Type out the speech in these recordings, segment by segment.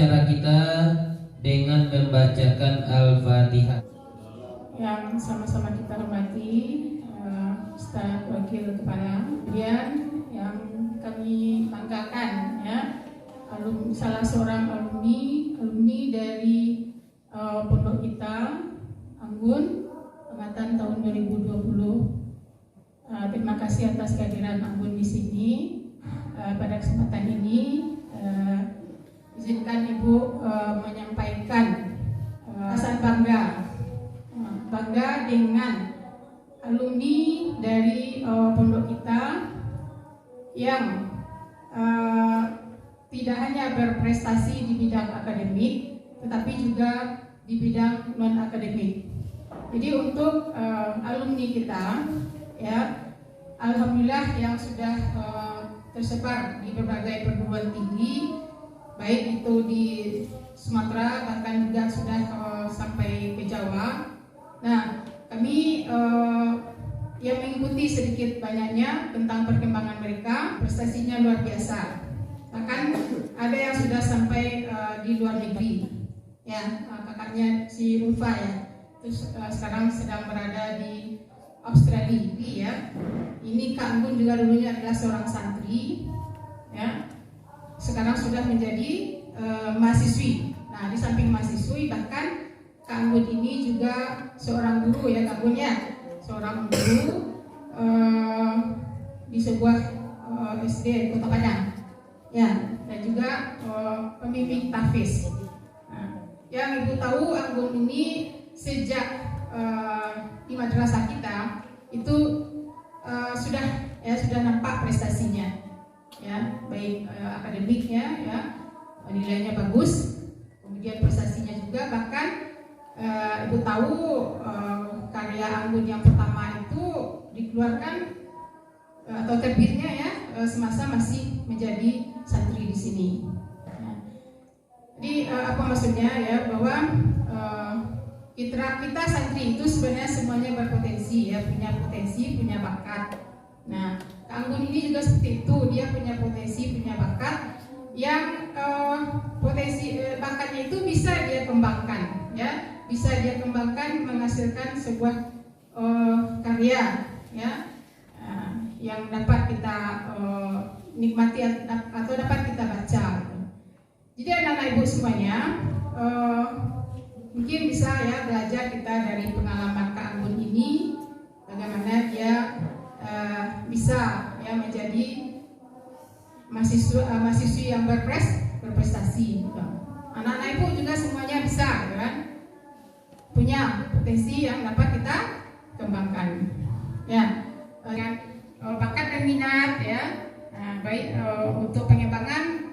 acara kita dengan membacakan Al-Fatihah. Yang sama-sama kita hormati Ustaz Wakil Kepala, kemudian yang kami banggakan ya, salah seorang alumni dari pondok kita Anggun angkatan tahun 2020. Terima kasih atas kehadiran Anggun di sini. Pada kesempatan ini izinkan Ibu menyampaikan perasaan bangga dengan alumni dari pondok kita yang tidak hanya berprestasi di bidang akademik, tetapi juga di bidang non akademik. Jadi untuk alumni kita, ya, alhamdulillah yang sudah tersebar di berbagai perguruan tinggi, baik itu di Sumatera bahkan juga sudah sampai ke Jawa. Nah, kami yang mengikuti sedikit banyaknya tentang perkembangan mereka, prestasinya luar biasa. Bahkan ada yang sudah sampai di luar negeri. Ya, kakaknya si Ulfa ya, terus sekarang sedang berada di Australia, ya. Ini Kak Anggun juga dulunya adalah seorang santri, ya. Sekarang sudah menjadi mahasiswi. Nah, di samping mahasiswi bahkan Kak Anggun ini juga seorang guru ya, Kak Anggun ya, seorang guru di sebuah SD di Kota Padang, ya, dan juga pembimbing tahfiz. Nah, yang Ibu tahu Anggun ini sejak di madrasah kita itu sudah nampak prestasinya, ya, baik akademiknya, ya, nilainya bagus, kemudian prestasinya juga. Bahkan Ibu tahu karya Anggun yang pertama itu dikeluarkan atau terbitnya ya semasa masih menjadi santri di sini. Nah, jadi apa maksudnya ya, bahwa kita santri itu sebenarnya semuanya berpotensi ya, punya potensi, punya bakat. Nah, Kak Anggun ini juga seperti itu, dia punya potensi, punya bakat yang potensi bakatnya itu bisa dia kembangkan, ya, bisa dia kembangkan menghasilkan sebuah karya, ya, yang dapat kita nikmati atau dapat kita baca. Jadi anak-anak ibu semuanya mungkin bisa ya belajar kita dari pengalaman Kak Anggun ini, bagaimana dia bisa ya menjadi mahasiswi yang berprestasi. Anak-anak ibu juga semuanya bisa, kan? Punya potensi yang dapat kita kembangkan. Ya, bakat dan minat ya, baik untuk pengembangan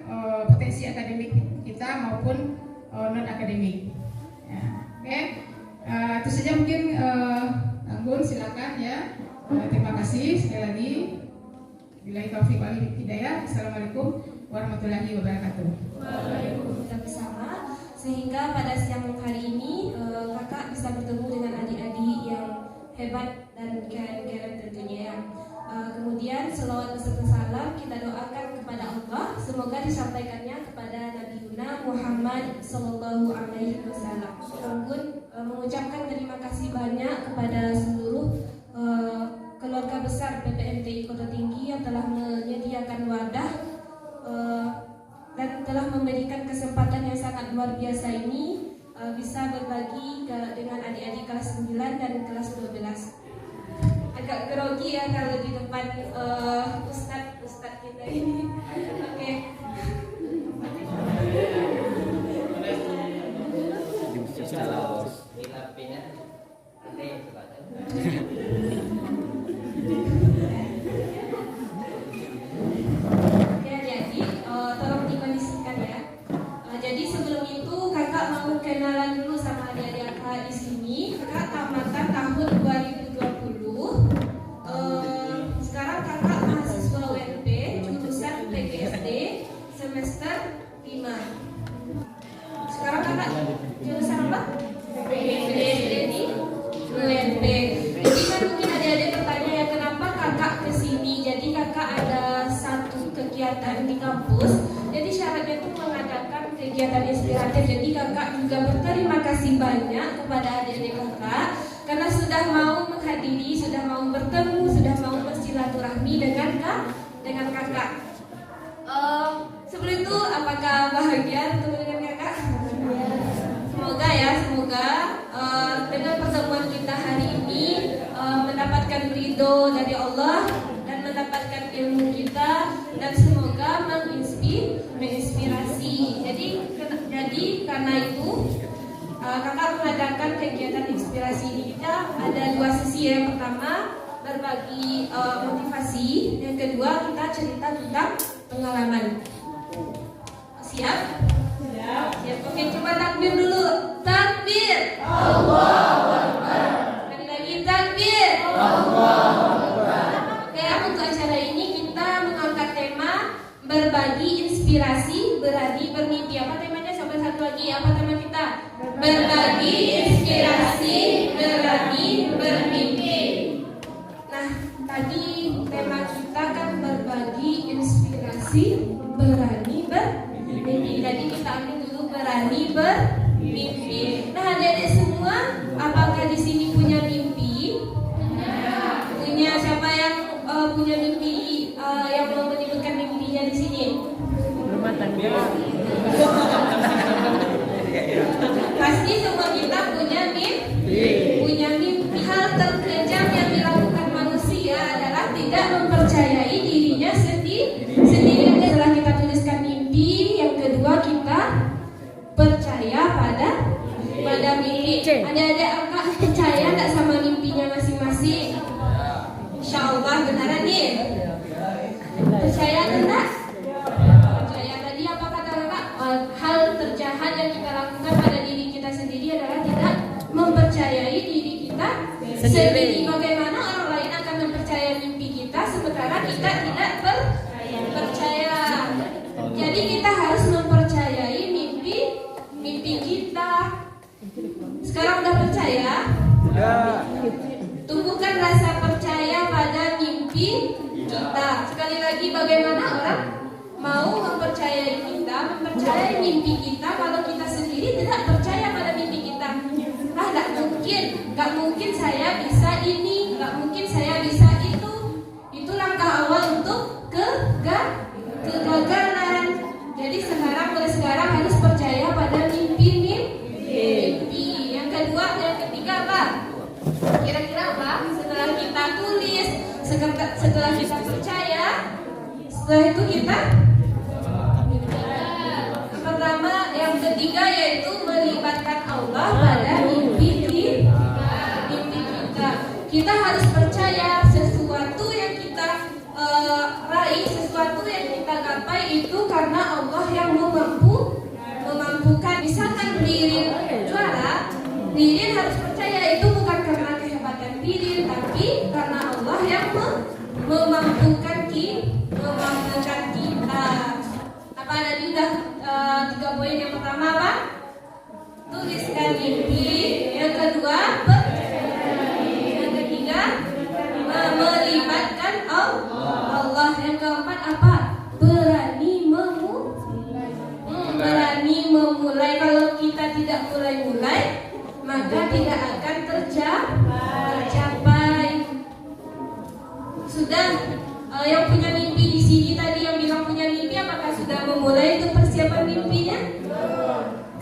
potensi akademik kita maupun non akademik. Ya, oke, itu saja mungkin Anggun, silakan ya. Terima kasih sekali lagi. Billahi taufiq wal hidayah. Assalamualaikum warahmatullahi wabarakatuh. Waalaikumsalam bersama, sehingga pada siang hari ini kakak bisa bertemu dengan adik-adik yang hebat dan keren-keren tentunya ya. Kemudian selawat beserta salam kita doakan kepada Allah, semoga disampaikannya kepada Nabi Muhammad Sallallahu Alaihi Wasallam. Anggun mengucapkan terima kasih banyak kepada seluruh keluarga besar PPMTI Kota Tinggi yang telah menyediakan wadah dan telah memberikan kesempatan yang sangat luar biasa ini bisa berbagi dengan adik-adik kelas 9 dan kelas 12. Agak grogi ya kalau di depan Ustadz kita ini. Oke. Ya, jadi tolong dikondisikan ya. Jadi sebelum itu kakak mau kenalan dulu sama adik-adik kakak di sini. Kakak tamatan tahun 2020. Sekarang kakak mahasiswa UNB jurusan PGSD semester 5. Sekarang kakak jurusan apa? PGSD di UNB. Jadi kan mungkin adik-adik bertanya ya, kenapa kakak kesini? Jadi kakak ada satu kegiatan di kampus. Jadi syaratnya itu mengadakan kegiatan kegiatan inspiratif. Jadi kakak juga berterima kasih banyak kepada adik-adik kakak karena sudah mau menghadiri, sudah mau bertemu, sudah mau bersilaturahmi dengan kakak. Sebelum itu apakah bahagia bertemu dengan kakak? Semoga dengan pertemuan kita hari ini mendapatkan ridho dari Allah dan mendapatkan ilmu kita dan semoga menginspirasi. Jadi karena itu kakak mengadakan kegiatan inspirasi ini. Kita ada dua sesi. Yang pertama berbagi motivasi, yang kedua kita cerita tentang pengalaman. Siap? Siap. Oke, coba takbir dulu. Takbir. Allahu Akbar. Sekali lagi takbir. Allahu Akbar. Oke, untuk acara ini kita mengangkat tema berbagi inspirasi, berani bermimpi. Apa temanya? Sampai satu lagi. Apa tema kita? Berbagi inspirasi, berani bermimpi. Nah, tadi tema kita kan berbagi inspirasi, berani bermimpi. Jadi kita ambil dulu berani bermimpi. Nah, adik-adik semua, apakah di sini punya mimpi? Punya. Siapa yang punya mimpi? Yang mau menyebutkan mimpinya di sini? Rumah tangga. Pasti semua kita punya mimpi. Punya mimpi. Hal terkejam yang dilakukan manusia adalah tidak mempercayai dirinya sendiri. Setelah kita tuliskan mimpi, yang kedua kita percaya pada mimpi. Adik-adik kakak percaya tak sama mimpinya masing-masing? Insya Allah beneran nih. Percaya enggak? Percaya. Tadi apa kata kakak? Hal terjahat yang kita lakukan pada diri kita sendiri adalah tidak mempercayai diri kita sendiri. Bagaimana orang lain akan mempercayai mimpi kita sementara kita tidak percaya. Jadi kita harus mempercayai mimpi kita. Sekarang udah percaya? Tumbuhkan rasa percaya pada mimpi kita. Sekali lagi, bagaimana orang mau mempercayai kita, mempercayai mimpi kita kalau kita sendiri tidak percaya pada mimpi kita? Gak mungkin saya bisa ini, gak mungkin saya bisa itu. Itu langkah awal untuk kegagalan. Jadi mulai sekarang harus percaya pada mimpi. Yang ketiga apa? Kira-kira apa? Setelah kita tulis, setelah kita percaya, setelah itu kita pertama, yang ketiga yaitu melibatkan Allah pada mimpi kita. Kita harus percaya sesuatu yang kita raih, sesuatu yang kita gapai itu karena Allah yang memampukan. Misalkan Ririn juara, Ririn harus percaya itu bukan karena kehebatan Ririn, tapi karena Allah yang memampukan kita. Apa tadi udah 3 poin? Yang pertama apa? Tuliskan mimpi. Yang kedua yang ketiga melibatkan Allah. Yang keempat apa? Berani memulai. Kalau kita tidak mulai, maka tidak akan tercapai. Sudah yang punya mimpi di sini tadi yang bilang punya mimpi, apakah sudah memulai untuk persiapan mimpinya?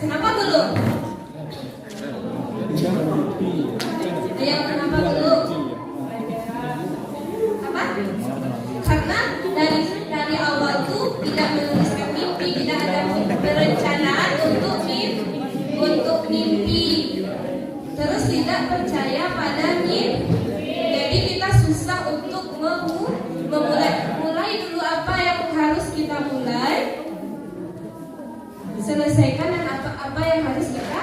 Kenapa belum? Ayo, kenapa belum? Apa? Karena dari awal tuh tidak menuliskan mimpi, tidak ada perencanaan untuk mimpi. Terus tidak percaya pada mimpi. Jadi kita susah untuk memulai. Mulai dulu apa yang harus kita mulai, selesaikan, dan apa yang harus kita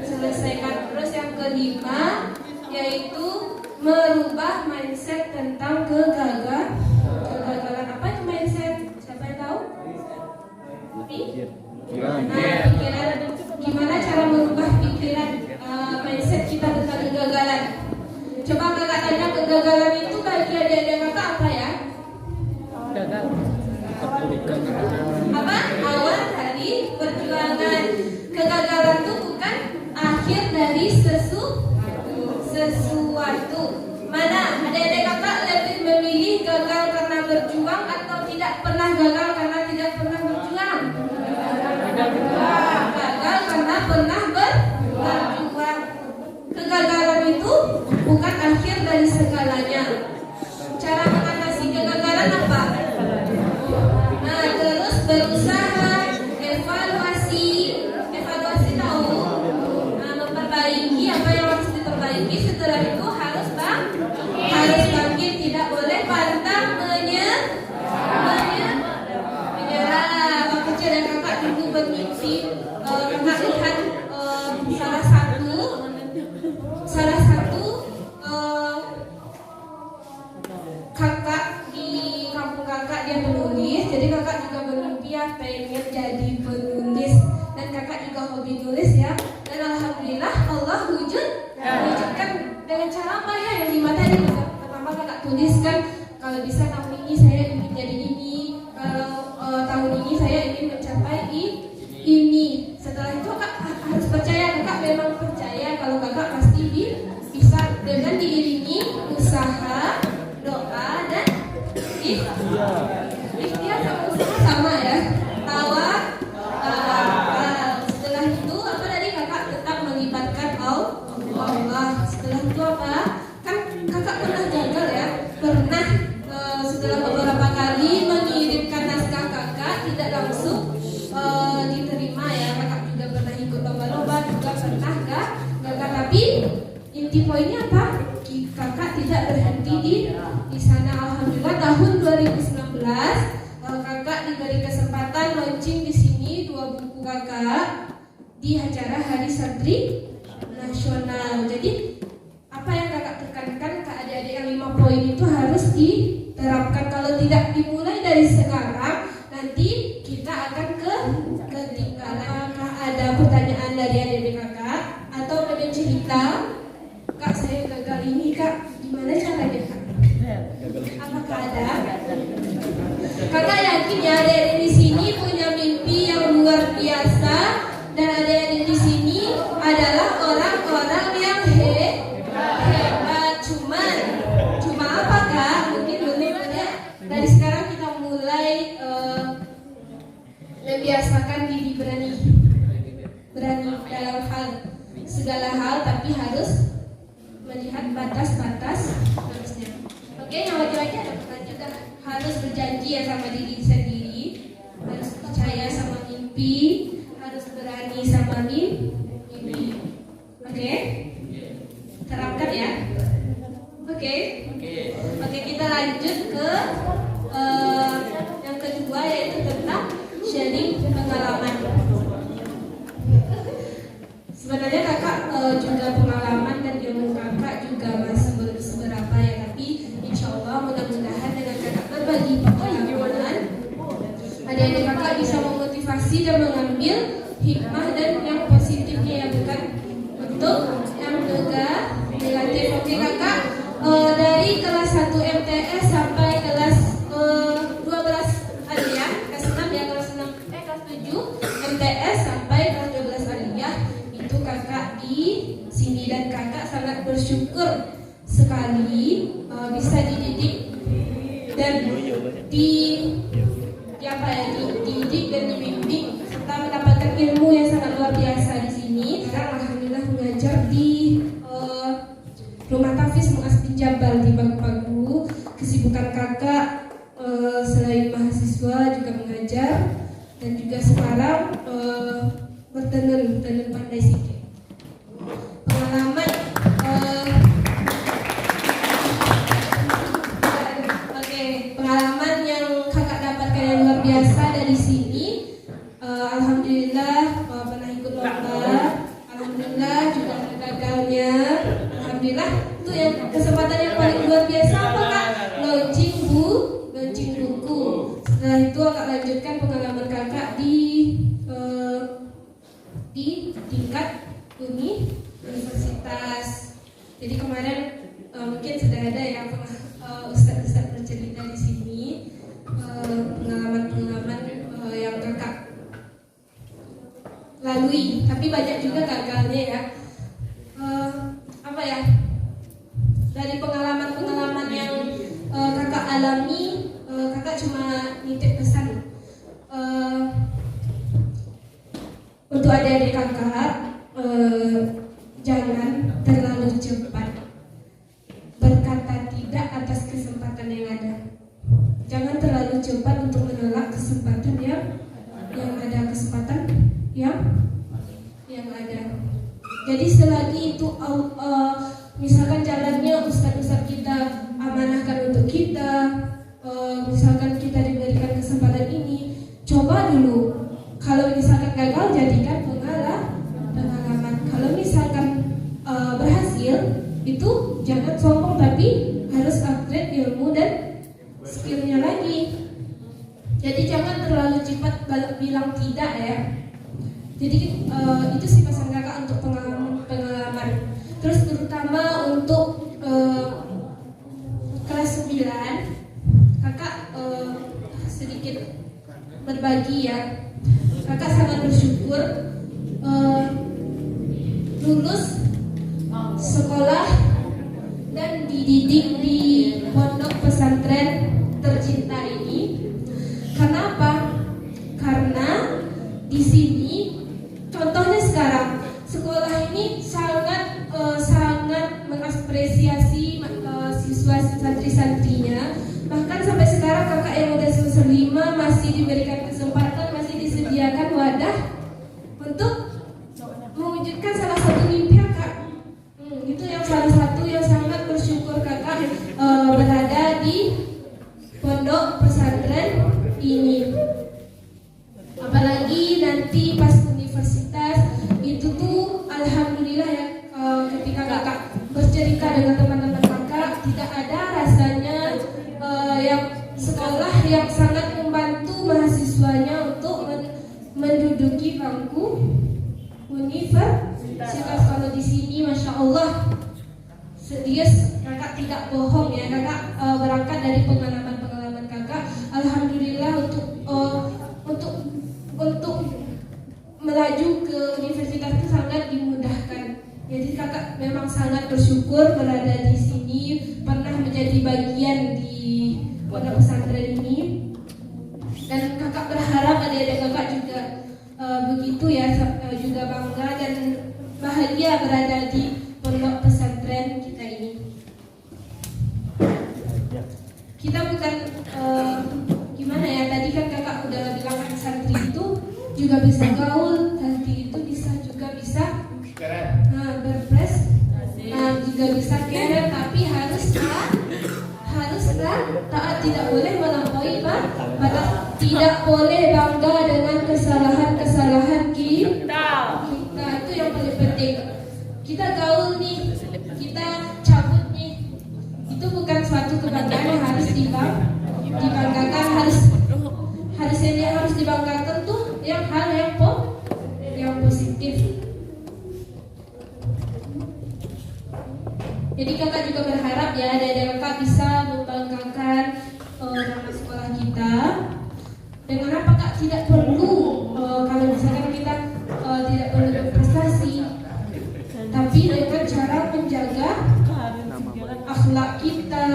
selesaikan. Terus yang kelima yaitu merubah mindset tentang kegagalan. Apa itu mindset? Siapa yang tahu? Pikiran. Gimana cara merubah pikiran mindset kita tentang kegagalan? Coba kakak tanya, kegagalan itu bagi adik-adik kakak apa ya? Apa? Awal dari perjuangan. sesuatu. Mana adik-adik kakak lebih memilih gagal karena berjuang atau tidak pernah gagal karena tidak pernah berjuang? Gagal karena pernah berjuang. Kegagalan itu bukan akhir dari segalanya. Cara mengatasi kegagalan apa? Nah, terus berusaha, evaluasi tahu, memperbaiki apa yang harus diperbaiki. Setelah itu harus bangkit, tidak boleh pantang menyerah. Waktu kecil dan kakak dulu bermimpi, kakak lihat salah satu kakak di kampung kakak, dia penulis. Jadi kakak juga bermimpi ya pengen jadi penulis, dan kakak juga hobi nulis ya. Dan alhamdulillah Allah wujudkan dengan cara apa ya, yang lima tadi. Pertama kakak tuliskan, kalau bisa tahun ini saya ingin jadi ini, kalau tahun ini saya ingin mencapai ini. Setelah itu kakak harus percaya, kakak memang percaya kalau kakak pasti bisa, dengan diiringi usaha, doa, dan ikhtiar. Sama usaha sama ya, tawakal. Setelah itu apa tadi, kakak tetap melibatkan Allah. Setelah itu apa, kan kakak pernah gagal ya, pernah setelah beberapa kali mengirimkan naskah kakak tidak langsung diterima ya. Kakak juga pernah ikut lomba-lomba, juga pernah gagal, tapi inti poinnya apa? Kakak tidak berhenti di sana. Alhamdulillah tahun 2019 kakak diberi kesempatan launching di sini 2 buku kakak di acara Hari Santri Nasional. Jadi apa yang kakak tekankan ke adik-adik yang 5 poin itu harus diterapkan. Kalau tidak dimulai dari sekarang, nanti kita akan ketinggalan. Ada pertanyaan dari adik-adik kakak atau pengen cerita? Kak, saya gagal ini kak, gimana caranya kak? Apakah ada? Kakak yakin ya adik-adik di sini punya mimpi yang luar biasa, dan adik-adik di sini adalah orang-orang yang hebat. Cuma apa kak? Mungkin belum ada. Dari sekarang kita mulai membiasakan diri berani dalam segala hal, tapi harus melihat batas-batas harusnya. Oke, yang laki-laki ada pertanyaan, harus berjanji ya sama diri sendiri, harus percaya sama mimpi, harus berani sama mimpi. Oke, terapkan ya. Oke, kita lanjut ke yang kedua, yaitu tentang sharing pengalaman. Sebenarnya kakak juga pengalaman dan ilmu kakak juga masih beberapa ya, tapi insya Allah mudah-mudahan dengan kakak berbagi pengalaman, adik-adik kakak bisa memotivasi dan mengambil hikmah dan yang positifnya ya, bukan untuk yang negatif. Oke kakak, dari kelas 1 MTS sampai kelas 12 aliyah, kelas 6 ya, kelas 7 MTS sampai kelas 12 aliyah, itu kakak di sini, dan kakak sangat bersyukur sekali bisa dididik dan dididik dan dibimbing serta mendapatkan ilmu yang sangat luar biasa di sini. Sekarang alhamdulillah mengajar di Rumah Tahfiz Mu'az bin Jabal di Pagu. Kesibukan kakak selain mahasiswa juga mengajar, dan juga sekarang bertenun pandai sike. Pengalaman yang kakak dapatkan yang luar biasa dari sini. Alhamdulillah pernah ikut lomba, alhamdulillah juga ada gagalnya. Alhamdulillah itu yang kesempatan yang paling luar biasa apa kak? Launching buku. Setelah itu kakak lanjutkan pengalaman kakak di tingkat universitas. Jadi kemarin mungkin sudah ada yang pernah Ustaz bercerita di sini pengalaman yang kakak lalui, tapi banyak juga gagalnya ya. adik-adik kakak, jangan terlalu cepat berkata tidak atas kesempatan yang ada. Jangan terlalu cepat untuk menolak kesempatan yang ada, kesempatan yang ada. Jadi selagi itu misalkan jalannya ustaz-ustaz kita amanahkan untuk kita, misalkan kita diberikan kesempatan ini, coba dulu. Kalau misalkan gagal, jadikan pengalaman. Kalau misalkan berhasil, itu jangan sombong, tapi harus upgrade ilmu dan skillnya lagi. Jadi jangan terlalu cepat bilang tidak ya. Jadi itu sih pesan kakak untuk pengalaman. Terus terutama untuk kelas 9, kakak sedikit berbagi ya. Kakak sangat bersyukur lulus sekolah dan dididik di pondok pesantren tercinta ini. Kenapa? Karena di sini contohnya sekarang sekolah ini sangat mengapresiasi siswa santri-santrinya. Bahkan sampai sekarang kakak yang udah semester 5 masih diberikan kesempatan, masih disediakan wadah untuk mewujudkan salah satu mimpi kakak. Itu yang salah satu yang sangat bersyukur kakak berada di pondok pesantren ini. Apalagi nanti pas universitas itu tuh alhamdulillah ya, ketika kakak bercerita dengan teman-teman kakak, tidak ada rasanya yang sekolah yang sangat membantu mahasiswanya untuk menduduki bangku universitas. Kalau di sini masya Allah, serius kakak tidak bohong ya, kakak berangkat dari pengalaman kakak. Alhamdulillah untuk melaju ke universitas itu sangat dimudahkan. Jadi kakak memang sangat bersyukur berada di sini, pernah menjadi bagian di pondok pesantren ini. Dan kakak berharap adik-adik kakak juga begitu ya, juga bangga dan bahagia berada di pondok pesantren kita ini. Kita bukan gimana ya, tadi kan kakak udah bilang santri itu juga bisa gaul, santri itu bisa berprestasi, juga bisa keren, tapi harus taat, tidak boleh melampaui batas, tidak boleh bangga dengan kesalahan kita. Itu yang paling penting. Kita gaul nih, kita cabut nih, itu bukan suatu kebanggaan yang harus dibanggakan. Harusnya yang harus dibanggakan tuh yang hal yang positif. Jadi kakak juga berharap ya adik-adik kakak bisa membanggakan nama sekolah kita. Dengan apa kak? Tidak perlu kalau misalkan kita tidak perlu berprestasi, tapi dengan cara menjaga akhlak kita,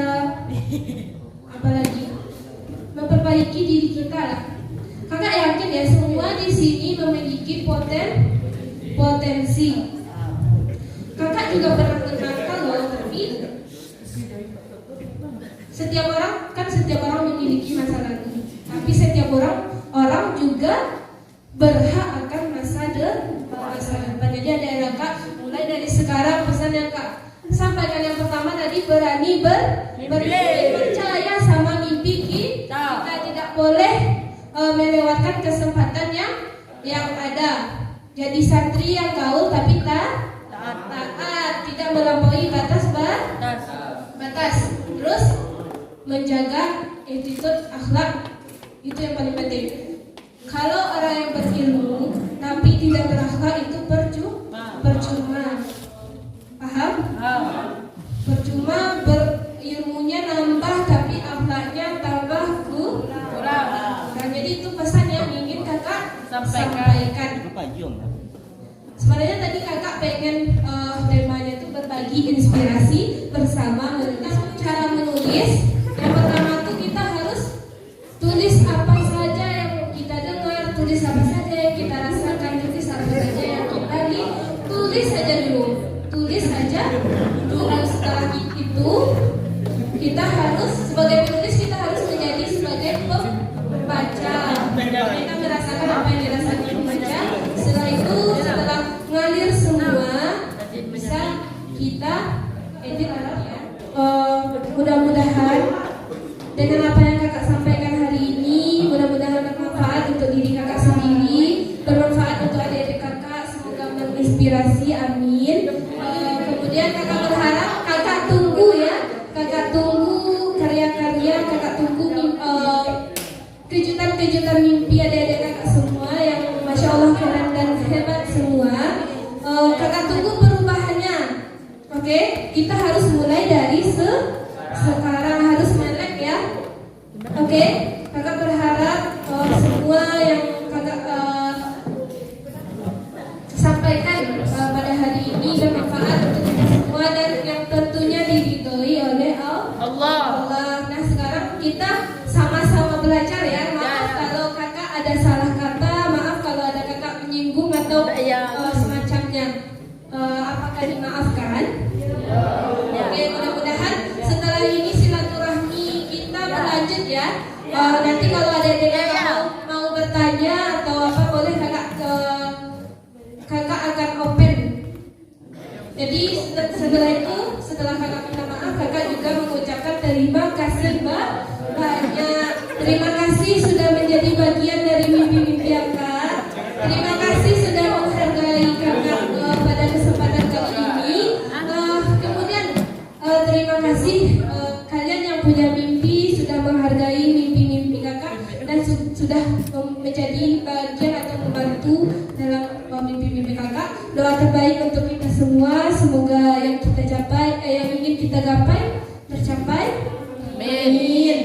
apalagi memperbaiki diri kita lah. Kakak yakin ya semua di sini memiliki potensi. Kakak juga pernah mengenal loh, tapi setiap orang memiliki masa lalu, tapi setiap orang juga berhak akan masa depan. Jadi ada kakak mulai dari sekarang, pesan yang kak sampaikan yang pertama tadi, berani percaya sama mimpi kita. Tidak boleh melewatkan kesempatan yang ada. Jadi santri yang gaul tapi taat, tidak melampaui batas. Terus menjaga attitude, akhlak, itu yang paling penting. Kalau orang yang berilmu tapi tidak berakhlak itu percuma. Paham? Percuma berilmunya nambah tapi akhlaknya tambah kurang. Jadi itu pesan yang ingin kakak sampaikan. Sebenarnya tadi kakak pengen temanya itu berbagi inspirasi bersama, cara menulis. Yang pertama tuh kita harus tulis apa saja yang kita dengar, tulis apa saja yang kita rasakan, tulis apa saja tulis saja dulu. Tulis saja. Lalu setelah itu kita harus sebagai penulis kita harus menjadi sebagai pembaca. Kita merasakan apa yang dirasakan pembaca. Setelah itu setelah ngalir semua bisa kita edit ya. Mudah-mudahan dengan apa yang kakak sampaikan hari ini, mudah-mudahan bermanfaat untuk diri kakak sendiri, bermanfaat untuk adik-adik kakak, semoga menginspirasi, amin. Kemudian kakak berharap, kakak tunggu ya, kakak tunggu karya-karya, kakak tunggu kejutan-kejutan mimpi adik-adik kakak semua yang masya Allah keren dan hebat semua. Kakak tunggu perubahannya. Oke, kita harus mulai dari sekarang, harus melek ya. Oke, kakak berharap semua yang kakak sampaikan pada hari ini bermanfaat untuk kita semua dan yang tentunya diridhoi oleh Allah. Nah sekarang kita sama-sama belajar ya. Maaf kalau kakak ada salah kata, maaf kalau ada kakak menyinggung atau semacamnya. Apakah dimaafkan? Oke, mudah-mudahan setelah ini silaturahmi kita berlanjut ya. Nanti kalau ada yang mau bertanya atau apa boleh kakak akan open. Jadi setelah itu, setelah kakak minta maaf, kakak juga mengucapkan terima kasih banyak. Terima kasih sudah menjadi bagian dari mimpi-mimpi kakak. Terima kasih sudah menghargai kakak pada kesempatan kali ini. Kemudian terima kasih kalian yang punya mimpi sudah menghargai mimpi-mimpi kakak dan sudah menjadi bagian atau membantu dalam mimpi-mimpi kakak. Doa terbaik untuk kita semua, semoga yang kita capai, yang ingin kita gapai tercapai. Amin.